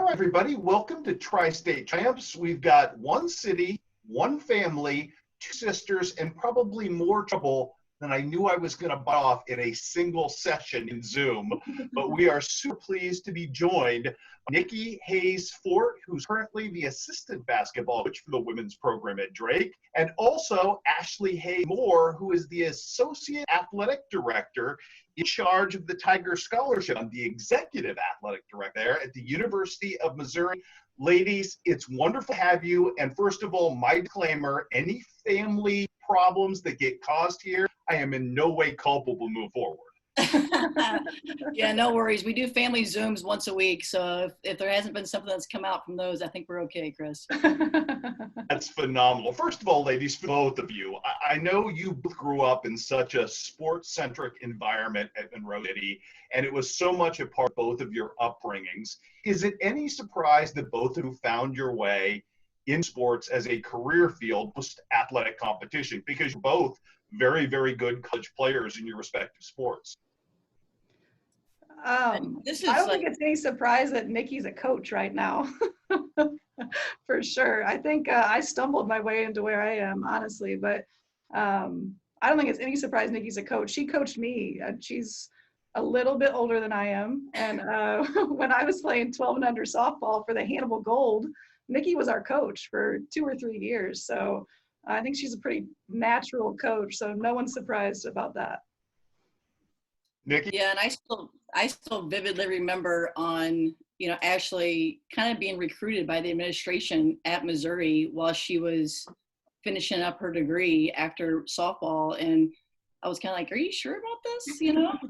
right, everybody, welcome to Tri-State Champs. We've got one city, one family, two sisters, and probably more trouble than I knew I was going to bite off in a single session in Zoom. But we are super pleased to be joined by Nikki Hayes-Fort, who's currently the assistant basketball coach for the women's program at Drake, and also Ashley Hay-Moore, who is the associate athletic director in charge of the Tiger Scholarship. I'm the executive athletic director there at the University of Missouri. Ladies, it's wonderful to have you. And first of all, my disclaimer, any family problems that get caused here, I am in no way culpable. Move forward. Yeah, no worries. We do family Zooms once a week. So if there hasn't been something that's come out from those, I think we're okay, Chris. That's phenomenal. First of all, ladies, for both of you, I know you both grew up in such a sports-centric environment at Monroe City, and it was so much a part of both of your upbringings. Is it any surprise that both of you found your way in sports as a career field post-athletic competition? Because you're both very, very good college players in your respective sports. I don't think it's any surprise that Nikki's a coach right now. For sure. I think I stumbled my way into where I am, honestly, but I don't think it's any surprise Nikki's a coach. She coached me. She's a little bit older than I am. And when I was playing 12 and under softball for the Hannibal Gold, Nikki was our coach for 2 or 3 years. So I think she's a pretty natural coach. So no one's surprised about that. Nikki? Yeah, and I still vividly remember on, Ashley kind of being recruited by the administration at Missouri while she was finishing up her degree after softball. And I was kind of like, are you sure about this?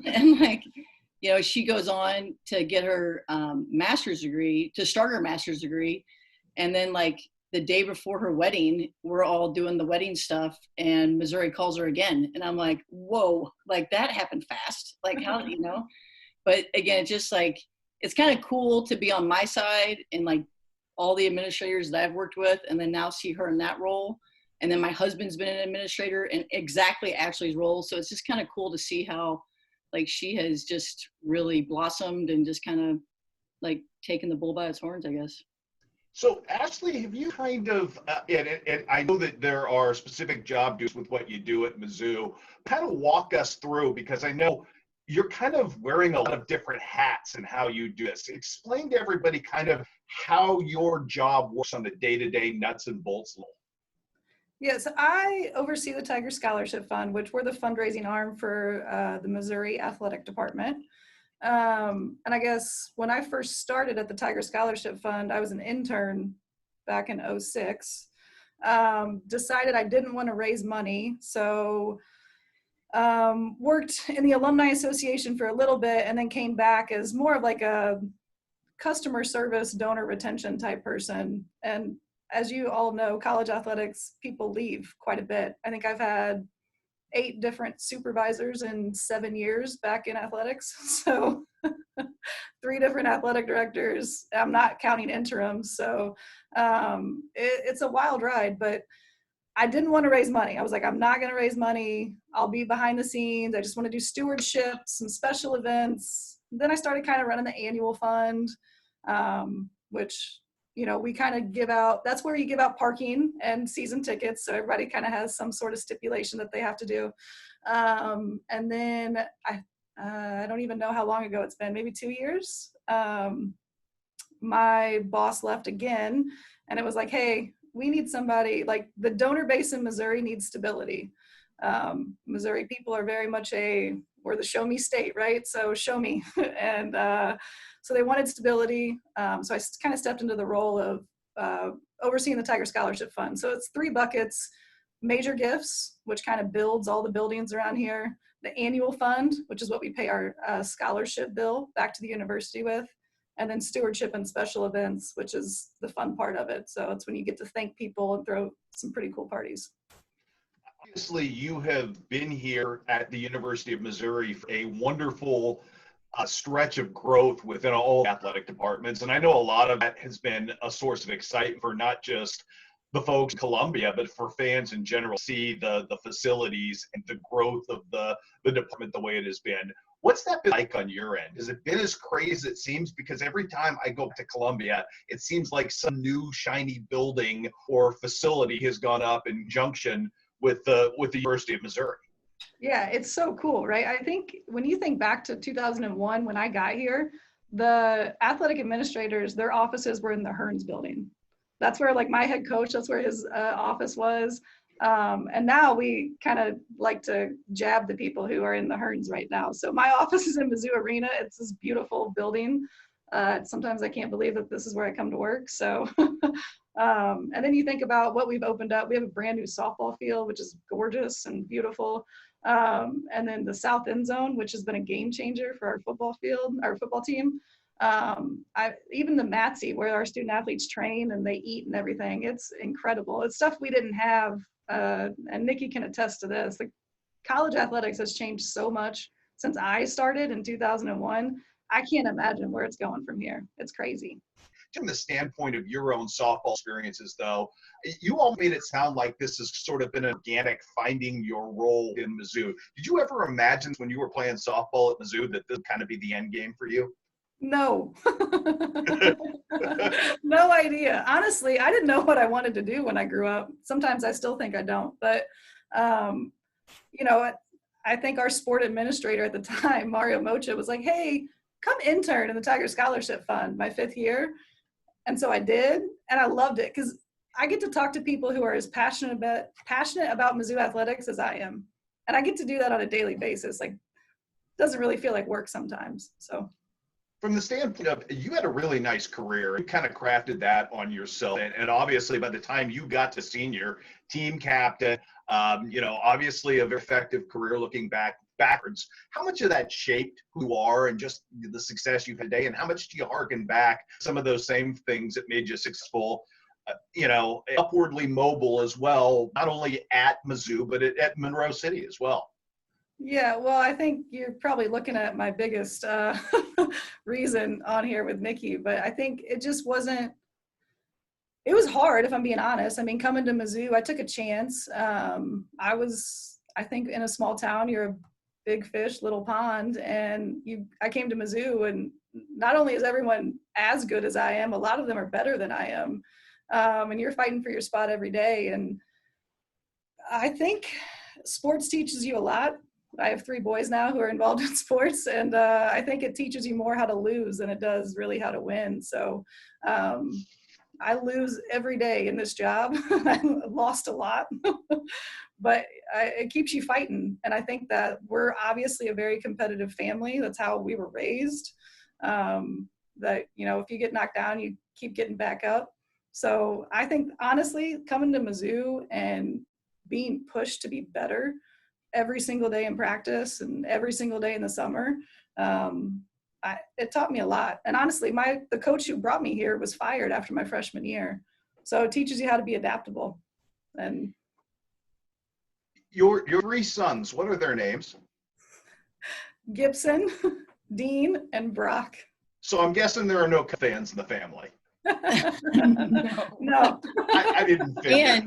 And she goes on to get her master's degree, to start her master's degree. And then the day before her wedding, we're all doing the wedding stuff and Missouri calls her again. And I'm like, whoa, that happened fast. How, but again, it's just it's kind of cool to be on my side and all the administrators that I've worked with, and then now see her in that role. And then my husband's been an administrator in exactly Ashley's role. So it's just kind of cool to see how she has just really blossomed and just kind of taken the bull by its horns, I guess. So, Ashley, have you kind of, and I know that there are specific job duties with what you do at Mizzou, kind of walk us through, because I know you're kind of wearing a lot of different hats in how you do this. Explain to everybody kind of how your job works on the day-to-day nuts and bolts level. Yes, I oversee the Tiger Scholarship Fund, which we're the fundraising arm for the Missouri Athletic Department. And I guess when I first started at the Tiger Scholarship Fund, I was an intern back in 2006. Decided I didn't want to raise money, so worked in the Alumni Association for a little bit and then came back as more of a customer service, donor retention type person. And as you all know, college athletics, people leave quite a bit. I think I've had 8 different supervisors in 7 years back in athletics. So 3 different athletic directors. I'm not counting interims. So it's a wild ride, but I didn't want to raise money. I was like, I'm not going to raise money. I'll be behind the scenes. I just want to do stewardship, some special events. Then I started kind of running the annual fund, which, we kind of give out, that's where you give out parking and season tickets. So everybody kind of has some sort of stipulation that they have to do. And then I don't even know how long ago it's been, maybe 2 years. My boss left again, and it was like, hey, we need somebody, the donor base in Missouri needs stability. Missouri people are very much we're the show me state, right? So show me. And so they wanted stability. So I kind of stepped into the role of overseeing the Tiger Scholarship Fund. So it's 3 buckets: major gifts, which kind of builds all the buildings around here; the annual fund, which is what we pay our scholarship bill back to the university with; and then stewardship and special events, which is the fun part of it. So it's when you get to thank people and throw some pretty cool parties. Obviously, you have been here at the University of Missouri for a wonderful stretch of growth within all athletic departments. And I know a lot of that has been a source of excitement for not just the folks in Columbia, but for fans in general, see the facilities and the growth of the department the way it has been. What's that been like on your end? Has it been as crazy as it seems? Because every time I go to Columbia, it seems like some new shiny building or facility has gone up in junction with the University of Missouri. Yeah, it's so cool, right? I think when you think back to 2001, when I got here, the athletic administrators, their offices were in the Hearns building. That's where like my head coach, that's where his office was. And now we kind of like to jab the people who are in the Hearns right now. So my office is in Mizzou Arena. It's this beautiful building. Sometimes I can't believe that this is where I come to work. So, and then you think about what we've opened up. We have a brand new softball field, which is gorgeous and beautiful. And then the south end zone, which has been a game changer for our football field, our football team. Even the Matsy, where our student athletes train and they eat and everything, it's incredible. It's stuff we didn't have, and Nikki can attest to this. Like, college athletics has changed so much since I started in 2001. I can't imagine where it's going from here. It's crazy. From the standpoint of your own softball experiences, though, you all made it sound like this has sort of been organic finding your role in Mizzou. Did you ever imagine when you were playing softball at Mizzou that this would kind of be the end game for you? No. No idea. Honestly, I didn't know what I wanted to do when I grew up. Sometimes I still think I don't. But, you know, I think our sport administrator at the time, Mario Mocha, was like, hey, come intern in the Tiger Scholarship Fund my 5th year. And so I did, and I loved it because I get to talk to people who are as passionate about Mizzou athletics as I am. And I get to do that on a daily basis. Like, it doesn't really feel like work sometimes. So from the standpoint of, you had a really nice career. You kind of crafted that on yourself. And obviously, by the time you got to senior, team captain, you know, obviously a very effective career looking backwards. How much of that shaped who you are and just the success you've had today? And how much do you harken back some of those same things that made you successful, you know, upwardly mobile as well, not only at Mizzou, but at Monroe City as well? Yeah, well, I think you're probably looking at my biggest reason on here with Nikki, but I think it just wasn't, it was hard, if I'm being honest. I mean, coming to Mizzou, I took a chance. I think in a small town, you're a big fish, little pond, and I came to Mizzou, and not only is everyone as good as I am, a lot of them are better than I am. And you're fighting for your spot every day. And I think sports teaches you a lot. I have 3 boys now who are involved in sports, and I think it teaches you more how to lose than it does really how to win. So I lose every day in this job. I lost a lot, but it keeps you fighting. And I think that we're obviously a very competitive family. That's how we were raised. That, you know, if you get knocked down, you keep getting back up. So I think, honestly, coming to Mizzou and being pushed to be better every single day in practice and every single day in the summer, it taught me a lot. And honestly, the coach who brought me here was fired after my freshman year. So it teaches you how to be adaptable. And your 3 sons, what are their names? Gibson, Dean, and Brock. So I'm guessing there are no fans in the family. No. I didn't figure.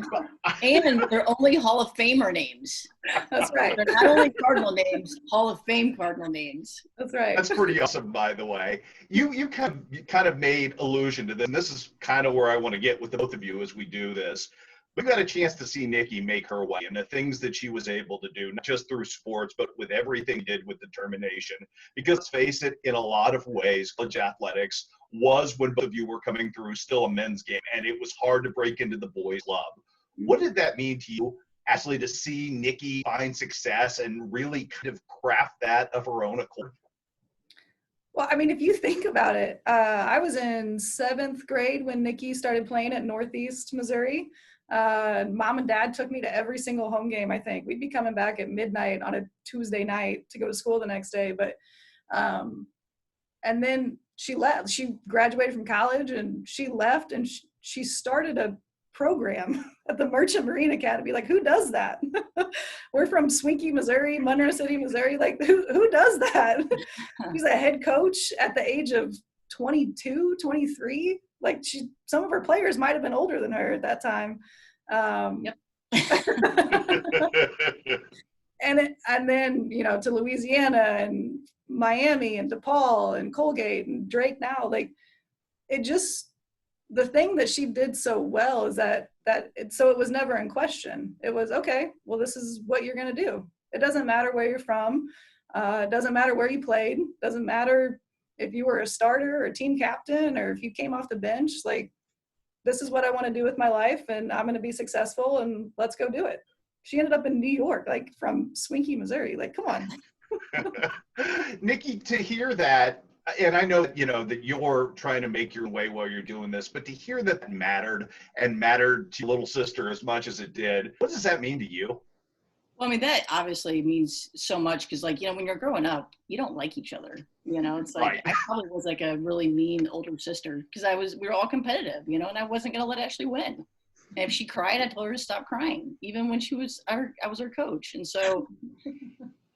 And they're only Hall of Famer names. That's right. They're not only Cardinal names, Hall of Fame Cardinal names. That's right. That's pretty awesome, by the way. You kind of made allusion to this, and this is kind of where I want to get with the both of you as we do this. We got a chance to see Nikki make her way and the things that she was able to do, not just through sports, but with everything she did with determination. Because let's face it, in a lot of ways, college athletics was, when both of you were coming through, still a men's game, and it was hard to break into the boys' club. What did that mean to you, actually, to see Nikki find success and really kind of craft that of her own accord? Well, I mean, if you think about it, I was in 7th grade when Nikki started playing at Northeast Missouri. Mom and Dad took me to every single home game, I think. We'd be coming back at midnight on a Tuesday night to go to school the next day. But, and then she left. She graduated from college and she left, and she started a program at the Merchant Marine Academy. Like, who does that? We're from Swinky, Missouri, Monroe City, Missouri. Like, who does that? She's a head coach at the age of 22, 23. Like, some of her players might have been older than her at that time. Yep. and then, you know, to Louisiana and Miami and DePaul and Colgate and Drake now. Like, it just, the thing that she did so well is so it was never in question. It was, okay, well, this is what you're going to do. It doesn't matter where you're from. It doesn't matter where you played. Doesn't matter if you were a starter or a team captain, or if you came off the bench. Like, this is what I want to do with my life, and I'm going to be successful, and let's go do it. She ended up in New York, like from Swinky, Missouri. Like, come on. Nikki, to hear that, and I know that, that you're trying to make your way while you're doing this, but to hear that mattered to your little sister as much as it did, what does that mean to you? Well, I mean, that obviously means so much because, like, when you're growing up, you don't like each other. It's like, Right. I probably was like a really mean older sister because we were all competitive, and I wasn't going to let Ashley win. And if she cried, I told her to stop crying, even when I was her coach. And so,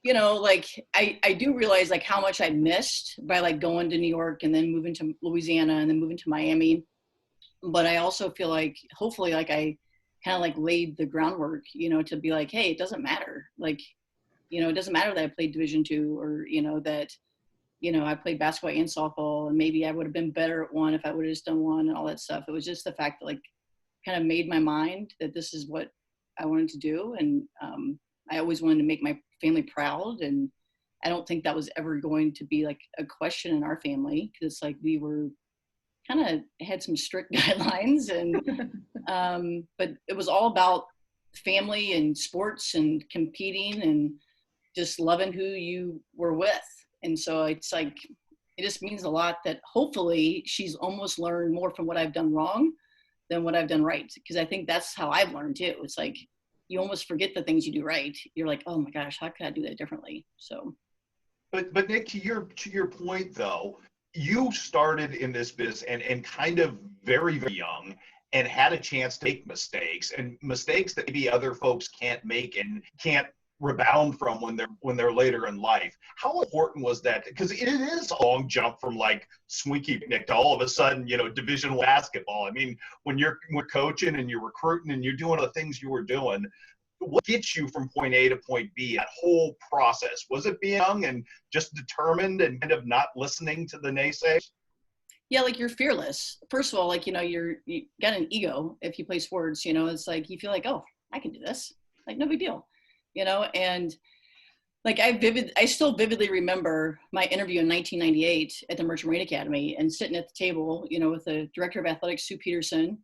like, I do realize like how much I missed by like going to New York and then moving to Louisiana and then moving to Miami. But I also feel like hopefully like I kind of like laid the groundwork, to be like, hey, it doesn't matter. Like, it doesn't matter that I played Division II or, that, I played basketball and softball, and maybe I would have been better at one if I would have just done one and all that stuff. It was just the fact that like kind of made my mind that this is what I wanted to do. And I always wanted to make my family proud. And I don't think that was ever going to be like a question in our family, because like we were kind of had some strict guidelines, and but it was all about family and sports and competing and just loving who you were with. And so it's like, it just means a lot that hopefully she's almost learned more from what I've done wrong than what I've done right. Because I think that's how I've learned too. It's like, you almost forget the things you do right. You're like, oh my gosh, how could I do that differently? So. But Nick, to your point though, you started in this business and kind of very, very young and had a chance to make mistakes that maybe other folks can't make and can't rebound from when they're later in life. How important was that? Because it is a long jump from like Swinky Nick to all of a sudden, Division I basketball. I mean, when you're coaching and you're recruiting and you're doing the things you were doing, what gets you from point A to point B, that whole process? Was it being young and just determined and kind of not listening to the naysayers? Yeah, like you're fearless. First of all, like, you got an ego if you play sports, it's like you feel like, oh, I can do this. Like, no big deal. And like I still vividly remember my interview in 1998 at the Merchant Marine Academy and sitting at the table, with the director of athletics, Sue Peterson,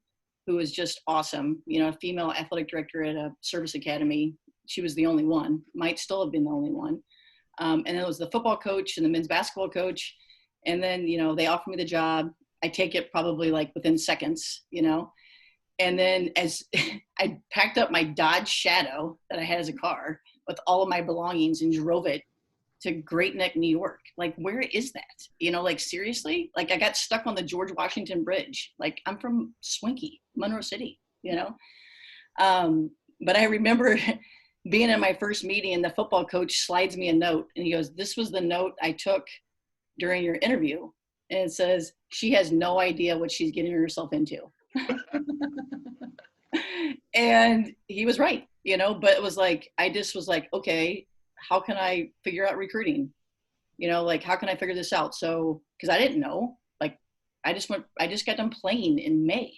who was just awesome, a female athletic director at a service academy. She was the only one, might still have been the only one. And then it was the football coach and the men's basketball coach. And then, they offered me the job. I take it probably like within seconds, And then as I packed up my Dodge Shadow that I had as a car with all of my belongings and drove it to Great Neck, New York. Like, where is that? Like, seriously? Like, I got stuck on the George Washington Bridge. Like, I'm from Swinky, Monroe City, But I remember being in my first meeting and the football coach slides me a note and he goes, this was the note I took during your interview. And it says, she has no idea what she's getting herself into. And he was right, but it was like, I just was like, okay, how can I figure out recruiting? Like, how can I figure this out? So, cause I didn't know, like, I just got done playing in May,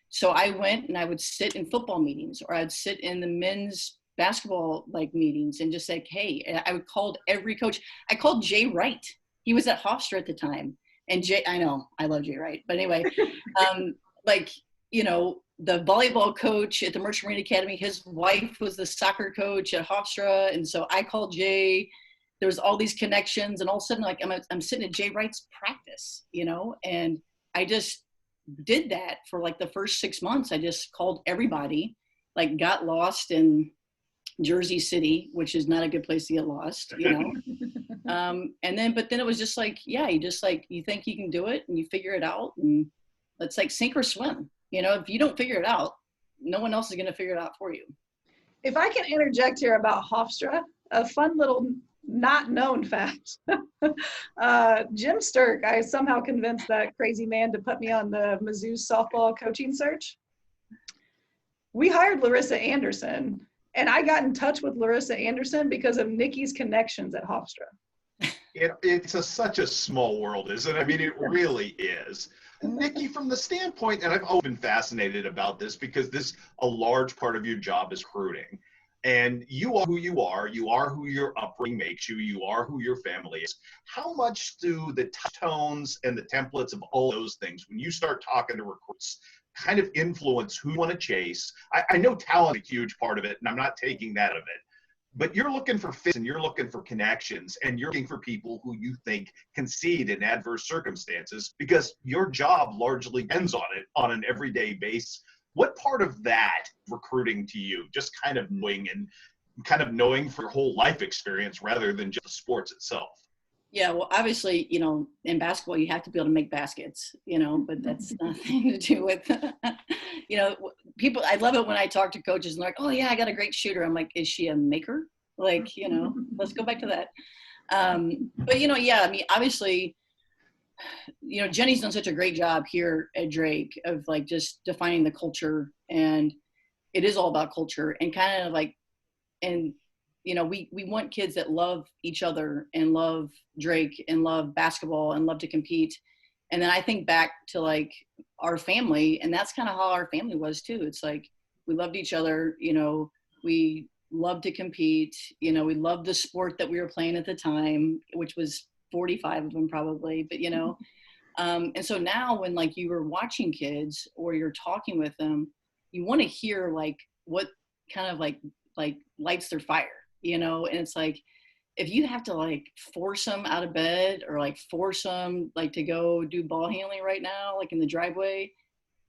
So I went and I would sit in football meetings, or I'd sit in the men's basketball like meetings and just like, hey, I would call every coach. I called Jay Wright. He was at Hofstra at the time. And Jay, I know, I love Jay Wright, but anyway, like, the volleyball coach at the Merchant Marine Academy, his wife was the soccer coach at Hofstra. And so I called Jay. There was all these connections, and all of a sudden, like, I'm sitting at Jay Wright's practice, and I just did that for like the first 6 months. I just called everybody, like, got lost in Jersey City, which is not a good place to get lost, but then it was just like, yeah, you think you can do it and you figure it out, and it's like sink or swim. If you don't figure it out, no one else is going to figure it out for you. If I can interject here about Hofstra, a fun little not known fact. Jim Sturk, I somehow convinced that crazy man to put me on the Mizzou softball coaching search. We hired Larissa Anderson, and I got in touch with Larissa Anderson because of Nikki's connections at Hofstra. Such a small world, isn't it? I mean, it really is. Nikki, from the standpoint, and I've always been fascinated about this because this a large part of your job is recruiting. And you are who you are who your upbringing makes you are who your family is. How much do the tones and the templates of all those things, when you start talking to recruits, kind of influence who you want to chase? I know talent is a huge part of it, and I'm not taking that of it. But you're looking for fits and you're looking for connections and you're looking for people who you think can succeed in adverse circumstances because your job largely depends on it on an everyday basis. What part of that recruiting to you, just kind of knowing for your whole life experience rather than just the sports itself? Yeah, well, obviously, in basketball, you have to be able to make baskets, but that's nothing to do with, people. I love it when I talk to coaches and they're like, oh, yeah, I got a great shooter. I'm like, is she a maker? Like, let's go back to that. But, yeah, I mean, obviously, Jenny's done such a great job here at Drake of like just defining the culture. And it is all about culture and kind of like, and we want kids that love each other and love Drake and love basketball and love to compete. And then I think back to like our family, and that's kind of how our family was too. It's like we loved each other, we loved to compete, we loved the sport that we were playing at the time, which was 45 of them probably, but and so now when like you were watching kids or you're talking with them, you want to hear like what kind of like lights their fire. And it's like, if you have to like force them out of bed or like force them like to go do ball handling right now, like in the driveway,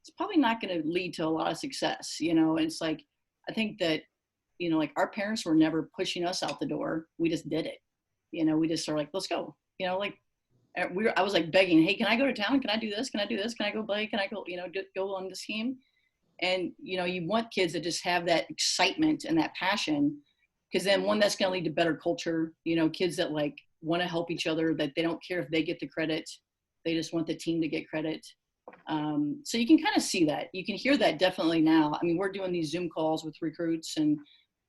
it's probably not going to lead to a lot of success, and it's like, I think that, like our parents were never pushing us out the door. We just did it. We just sort of like, let's go, I was like begging, hey, can I go to town? Can I do this? Can I do this? Can I go play? Can I go, go on this team? And, you want kids that just have that excitement and that passion. Because then one, that's going to lead to better culture, kids that like want to help each other, that they don't care if they get the credit. They just want the team to get credit. So you can kind of see that. You can hear that definitely now. I mean, we're doing these Zoom calls with recruits and,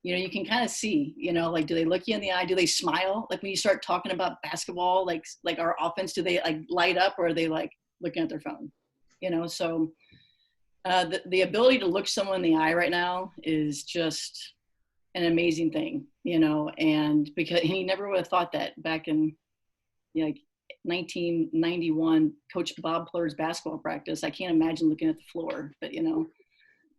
you can kind of see, like, do they look you in the eye? Do they smile? Like when you start talking about basketball, like our offense, do they like light up or are they like looking at their phone? So the ability to look someone in the eye right now is just an amazing thing, and because he never would have thought that back in like 1991, Coach Bob Plur's basketball practice. I can't imagine looking at the floor, but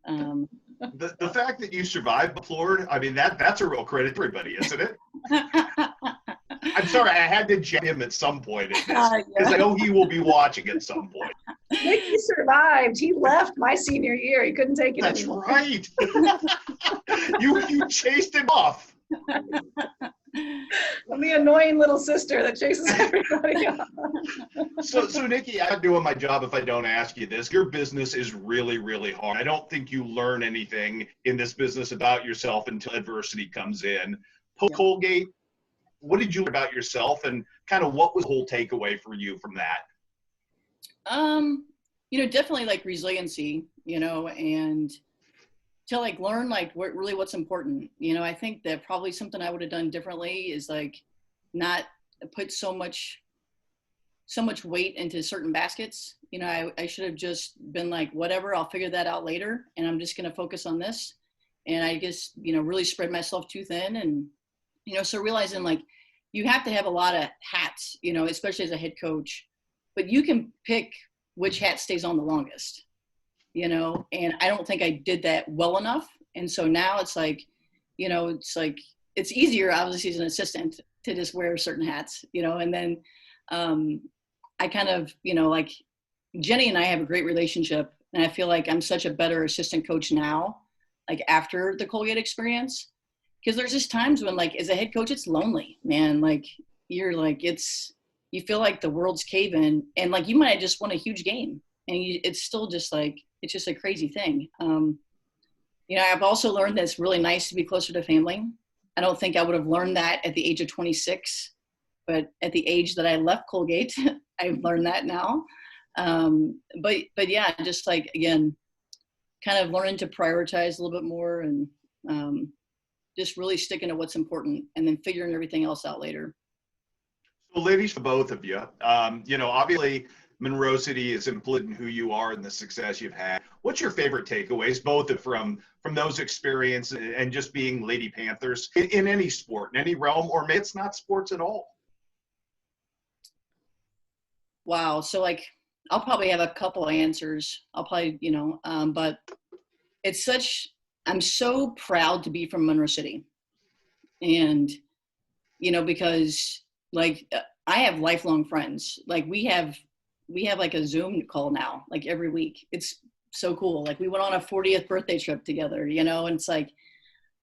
the fact that you survived the floor, I mean, that's a real credit to everybody, isn't it? I'm sorry, I had to jab him at some point in this because I know he will be watching at some point. Nicky survived. He left my senior year. He couldn't take it anymore. That's right. You chased him off. I'm the annoying little sister that chases everybody off. So Nikki, I'm not doing my job if I don't ask you this. Your business is really, really hard. I don't think you learn anything in this business about yourself until adversity comes in. Post Colgate, what did you learn about yourself and kind of what was the whole takeaway for you from that? Definitely like resiliency, and to like learn like what's important. I think that probably something I would have done differently is like not put so much weight into certain baskets. I should have just been like, whatever, I'll figure that out later. And I'm just going to focus on this. And I guess, really spread myself too thin. And, so realizing like you have to have a lot of hats, especially as a head coach, but you can pick which hat stays on the longest, and I don't think I did that well enough. And so now it's like, it's easier obviously as an assistant to just wear certain hats, and then I kind of, like Jenny and I have a great relationship, and I feel like I'm such a better assistant coach now, like after the Colgate experience, because there's just times when like as a head coach, it's lonely, man. Like you're like, you feel like the world's caving and like you might have just won a huge game and it's still just like, it's just a crazy thing. I've also learned that it's really nice to be closer to family. I don't think I would have learned that at the age of 26, but at the age that I left Colgate, I've learned that now. But yeah, just like, again, kind of learning to prioritize a little bit more and just really sticking to what's important and then figuring everything else out later. Well, ladies, for both of you, obviously Monroe City is important in who you are and the success you've had. What's your favorite takeaways, both from those experiences and just being Lady Panthers in any sport, in any realm, or maybe it's not sports at all? Wow. So like, I'll probably have a couple answers. I'll probably, but it's I'm so proud to be from Monroe City. And, because like I have lifelong friends. Like we have like a Zoom call now, like every week. It's so cool. Like we went on a 40th birthday trip together, and it's like,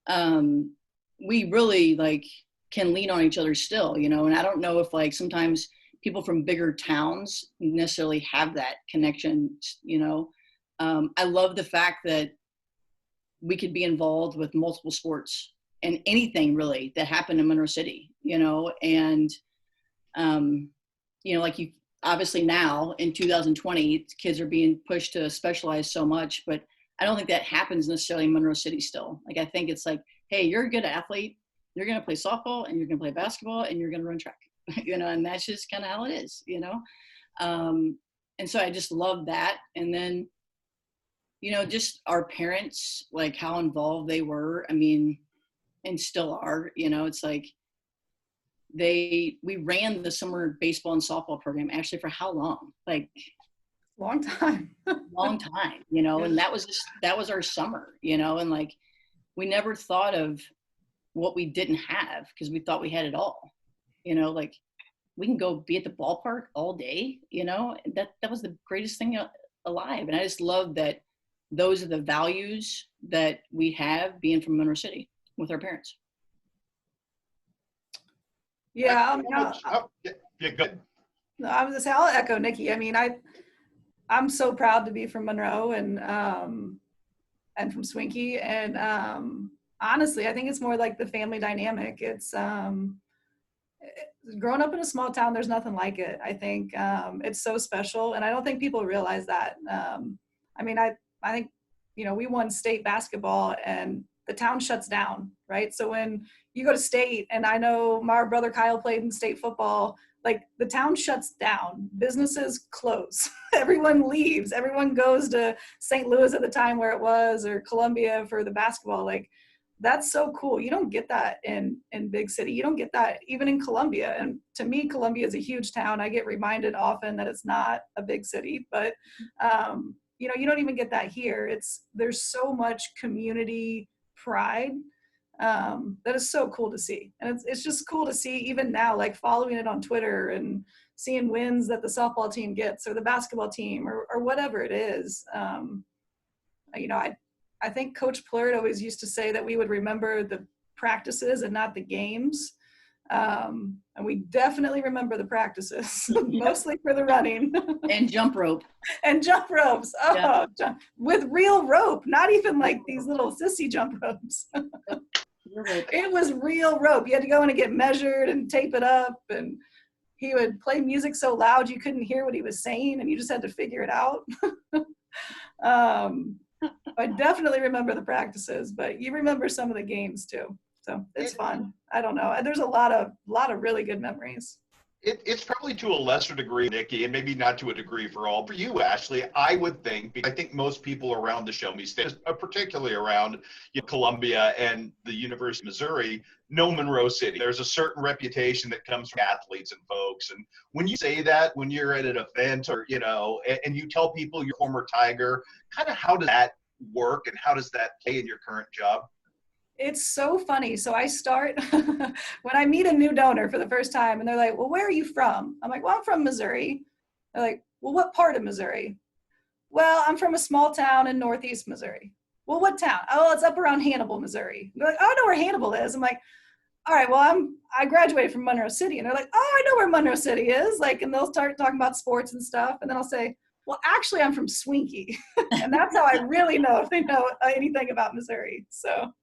we really like can lean on each other still, and I don't know if like sometimes people from bigger towns necessarily have that connection, I love the fact that we could be involved with multiple sports and anything really that happened in Monroe City, and, like you obviously now in 2020, kids are being pushed to specialize so much, but I don't think that happens necessarily in Monroe City still. Like, I think it's like, hey, you're a good athlete. You're going to play softball and you're going to play basketball and you're going to run track, and that's just kind of how it is, and so I just love that. And then, just our parents, like how involved they were, and still are, it's like we ran the summer baseball and softball program actually for how long? Like long time, and that was our summer, and like, we never thought of what we didn't have because we thought we had it all, like we can go be at the ballpark all day, that was the greatest thing alive. And I just love that those are the values that we have being from Monroe City with our parents. Yeah. Good. No, I was gonna say, I'll echo Nikki. I'm so proud to be from Monroe and from Swinkie. And honestly, I think it's more like the family dynamic. It's growing up in a small town, there's nothing like it. I think it's so special, and I don't think people realize that. I think, we won state basketball and the town shuts down, right? So when you go to state, and I know my brother Kyle played in state football, like the town shuts down, businesses close, everyone leaves, everyone goes to St. Louis at the time where it was, or Columbia for the basketball. Like, that's so cool. You don't get that in big city. You don't get that even in Columbia. And to me, Columbia is a huge town. I get reminded often that it's not a big city, but you don't even get that here. There's so much community pride that is so cool to see. And it's just cool to see even now, like following it on Twitter and seeing wins that the softball team gets or the basketball team or whatever it is. I think Coach Plurd always used to say that we would remember the practices and not the games. And we definitely remember the practices, mostly for the running. And jump rope. And jump ropes. Oh, yeah. With real rope, not even like these little sissy jump ropes. It was real rope. You had to go in and get measured and tape it up. And he would play music so loud you couldn't hear what he was saying, and you just had to figure it out. I definitely remember the practices, but you remember some of the games too. So it's fun. I don't know. There's a lot of really good memories. It's probably to a lesser degree, Nikki, and maybe not to a degree for all. For you, Ashley, I think most people around the Show Me State, particularly around Columbia and the University of Missouri, know Monroe City. There's a certain reputation that comes from athletes and folks. And when you say that, when you're at an event or, and you tell people you're a former Tiger, kind of how does that work and how does that play in your current job? It's so funny. So I start when I meet a new donor for the first time and they're like, well, where are you from? I'm like, well, I'm from Missouri. They're like, well, what part of Missouri? Well, I'm from a small town in Northeast Missouri. Well, what town? Oh, it's up around Hannibal, Missouri. They're like, oh, I know where Hannibal is. I'm like, all right, well, I graduated from Monroe City. And they're like, oh, I know where Monroe City is. Like, and they'll start talking about sports and stuff. And then I'll say, well, actually, I'm from Swinkie. And that's how I really know if they know anything about Missouri. So.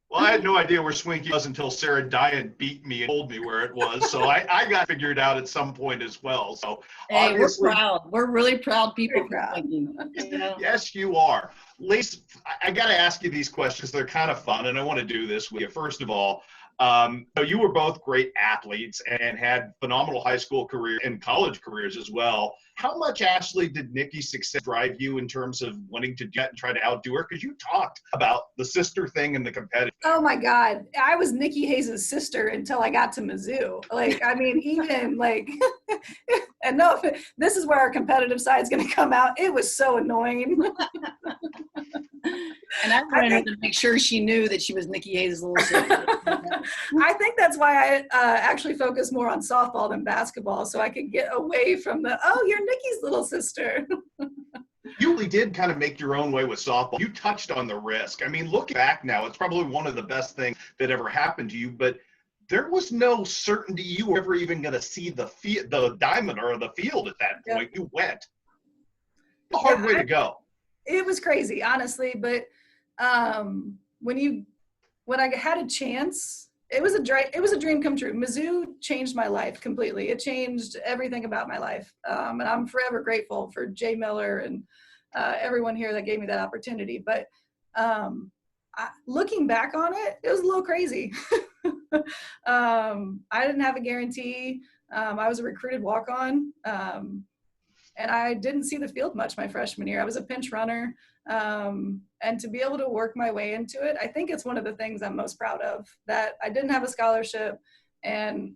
Well, I had no idea where Swinkie was until Sarah Diane beat me and told me where it was. So I got figured out at some point as well. So hey, we're proud. We're really proud people. Proud. Yes, you are. Lisa, I got to ask you these questions. They're kind of fun, and I want to do this with you. First of all, So you were both great athletes and had phenomenal high school career and college careers as well. How much, Ashley, did Nikki's success drive you in terms of wanting to do that and try to outdo her? Because you talked about the sister thing and the competitive. Oh my God. I was Nikki Hayes' sister until I got to Mizzou. Like, I mean, even like, and no, this is where our competitive side is going to come out. It was so annoying. And I wanted her to make sure she knew that she was Nikki Hayes' little sister. I think that's why I actually focus more on softball than basketball, so I could get away from the, oh, you're Nikki's little sister. You really did kind of make your own way with softball. You touched on the risk. I mean, looking back now, it's probably one of the best things that ever happened to you, but there was no certainty you were ever even going to see the diamond or the field at that point. Yep. You went. A hard way to go. It was crazy, honestly, but when I had a chance, it was a dream come true. Mizzou changed my life completely. It changed everything about my life, and I'm forever grateful for Jay Miller and everyone here that gave me that opportunity. But looking back on it, it was a little crazy. I didn't have a guarantee. I was a recruited walk-on, and I didn't see the field much my freshman year. I was a pinch runner. And to be able to work my way into it, I think it's one of the things I'm most proud of, that I didn't have a scholarship, and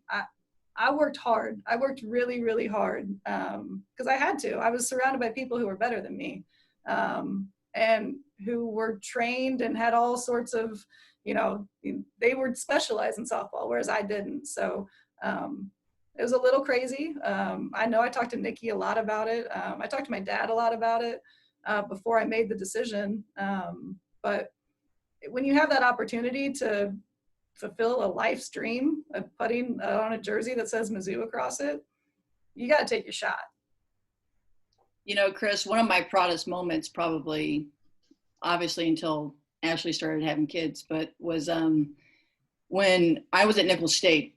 I worked hard. I worked really, really hard because I had to. I was surrounded by people who were better than me and who were trained and had all sorts of, they were specialized in softball, whereas I didn't. So it was a little crazy. I know I talked to Nikki a lot about it. I talked to my dad a lot about it before I made the decision. But when you have that opportunity to fulfill a life's dream of putting on a jersey that says Mizzou across it, you got to take your shot. Chris, one of my proudest moments, probably, obviously until Ashley started having kids, but was when I was at Nicholls State,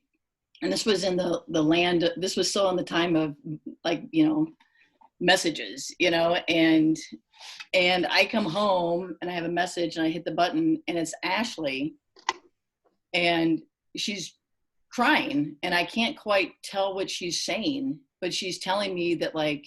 and this was in the land, this was still in the time of messages, and I come home and I have a message and I hit the button and it's Ashley and she's crying and I can't quite tell what she's saying, but she's telling me that like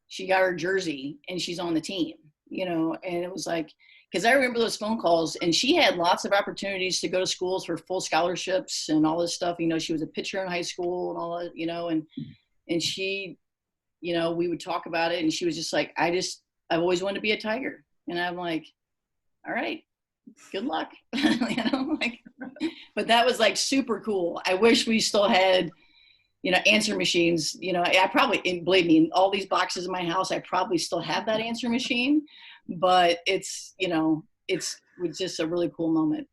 she got her jersey and she's on the team, and it was like, because I remember those phone calls, and she had lots of opportunities to go to schools for full scholarships and all this stuff. She was a pitcher in high school and all that, and she, we would talk about it, and she was just like, I've always wanted to be a Tiger. And I'm like, all right, good luck. But that was like super cool. I wish we still had, answer machines. I probably, believe me, in all these boxes in my house, I probably still have that answer machine, but it's just a really cool moment.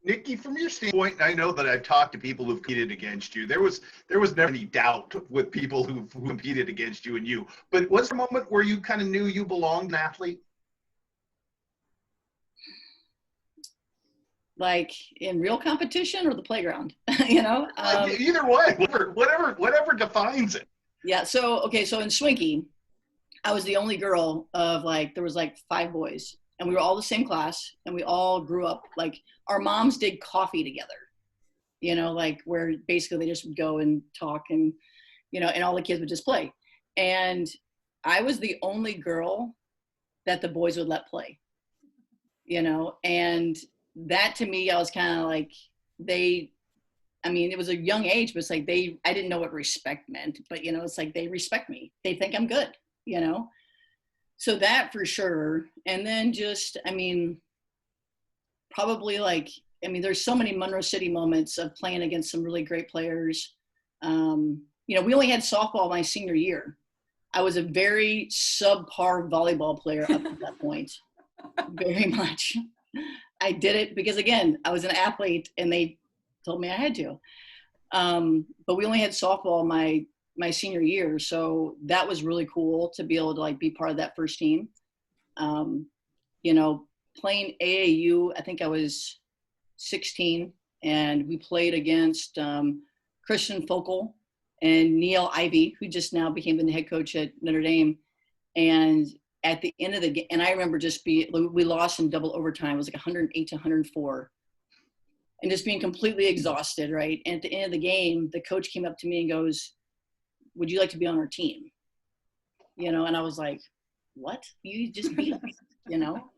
Nikki, from your standpoint, I know that I've talked to people who've competed against you. There was never any doubt with people who competed against you and you. But was there a moment where you kind of knew you belonged an athlete? Like in real competition or the playground? Either way, whatever defines it. Yeah. So in Swinkie, I was the only girl of there was 5 boys. And we were all the same class, and we all grew up, our moms did coffee together, where basically they just would go and talk and, and all the kids would just play. And I was the only girl that the boys would let play, and that to me, I was kind of it was a young age, but it's I didn't know what respect meant, but, it's they respect me. They think I'm good, So that for sure. And then just, probably there's so many Monroe City moments of playing against some really great players. We only had softball my senior year. I was a very subpar volleyball player up to that point, very much. I did it because, again, I was an athlete and they told me I had to. But we only had softball my senior year. So that was really cool to be able to be part of that first team. Playing AAU, I think I was 16 and we played against Christian Focal and Neil Ivey, who just now became the head coach at Notre Dame. And at the end of the game, and I remember we lost in double overtime. It was 108 to 104. and just being completely exhausted, right? And at the end of the game, the coach came up to me and goes, "Would you like to be on our team?" You know, and I was like, "What? You just beat us," you know?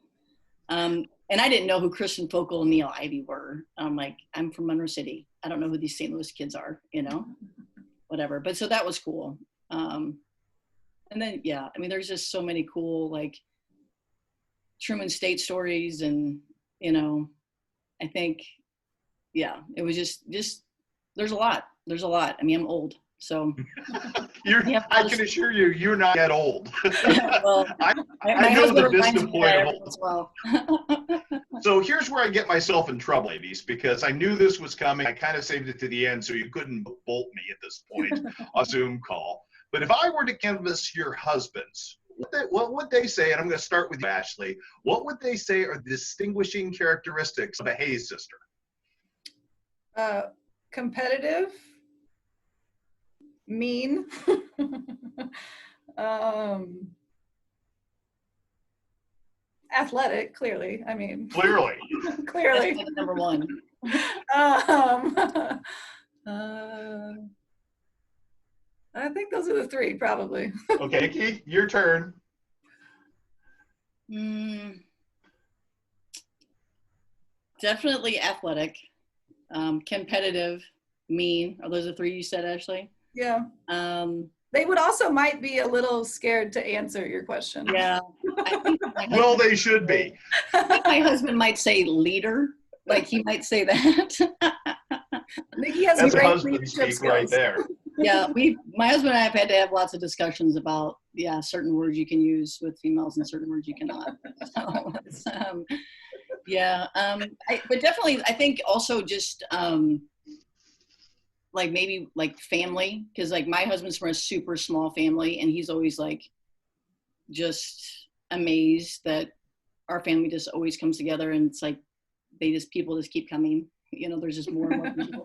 And I didn't know who Kristen Focal and Neil Ivey were. I'm like, I'm from Monroe City. I don't know who these St. Louis kids are, you know, whatever. But so that was cool. And then, yeah, I mean, there's just so many cool, like, Truman State stories. And, you know, I think, yeah, it was just, there's a lot. There's a lot. I mean, I'm old. So I can assure you, you're not that old. Well, I my know husband the reminds vista me point that of every old. once in a while. So here's where I get myself in trouble, ladies, because I knew this was coming. I kind of saved it to the end so you couldn't bolt me at this point, a Zoom call. But if I were to canvass your husbands, what would they say? And I'm going to start with you, Ashley. What would they say are the distinguishing characteristics of a Hayes sister? Competitive, mean, athletic, clearly. I mean, Clearly. clearly. That's number one. I think those are the three, probably. Okay, Keith, your turn. Definitely athletic, competitive, mean. Are those the three you said, Ashley? Yeah. They would also might be a little scared to answer your question. Yeah. I think Well, they should be. my husband might say leader. Like he might say that. Nikki has That's great husband leadership speak right skills. there. Yeah, my husband and I have had to have lots of discussions about, yeah, certain words you can use with females and certain words you cannot. So, it's, yeah, but definitely, I think also just like maybe like family, because like my husband's from a super small family, and he's always like just amazed that our family just always comes together, and it's like people just keep coming. You know, there's just more and more people.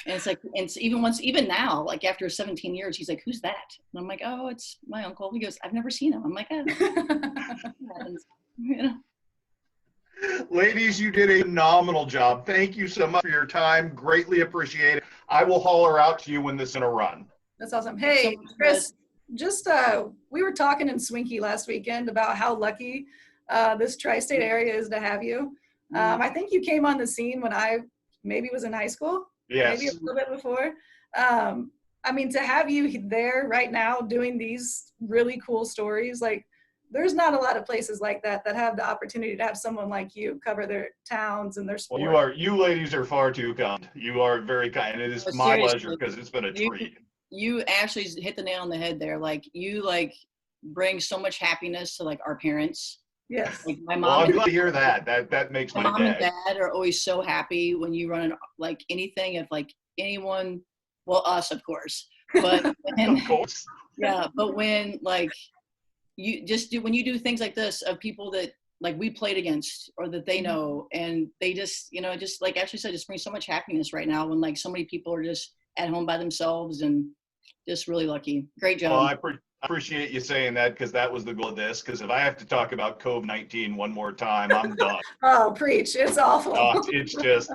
And it's like, and it's even now, like after 17 years, he's like, "Who's that?" And I'm like, "Oh, it's my uncle." He goes, "I've never seen him." I'm like, "Oh." You know? Ladies, you did a phenomenal job. Thank you so much for your time. Greatly appreciate it. I will holler out to you when this is gonna run. That's awesome. Hey, Chris, just we were talking in Swinky last weekend about how lucky this tri-state area is to have you. I think you came on the scene when I maybe was in high school. Yes. Maybe a little bit before. I mean, to have you there right now doing these really cool stories, like there's not a lot of places like that have the opportunity to have someone like you cover their towns and their sport. Well, you ladies are far too kind. You are very kind. It is my pleasure because it's been a treat. You actually hit the nail on the head there. Like you bring so much happiness to like our parents. Yes. Like my mom. Well, I'm glad to hear that. That makes my mom day. And dad are always so happy when you run like anything. If like anyone, well, us of course, but of course. Yeah, but when like when you do things like this of people that like we played against or that they know, and they just just like Ashley said, just brings so much happiness right now when like so many people are just at home by themselves and just really lucky. Great job. Well, I appreciate you saying that because that was the goal of this. Because if I have to talk about COVID-19 one more time, I'm done. Oh, preach. It's awful. It's just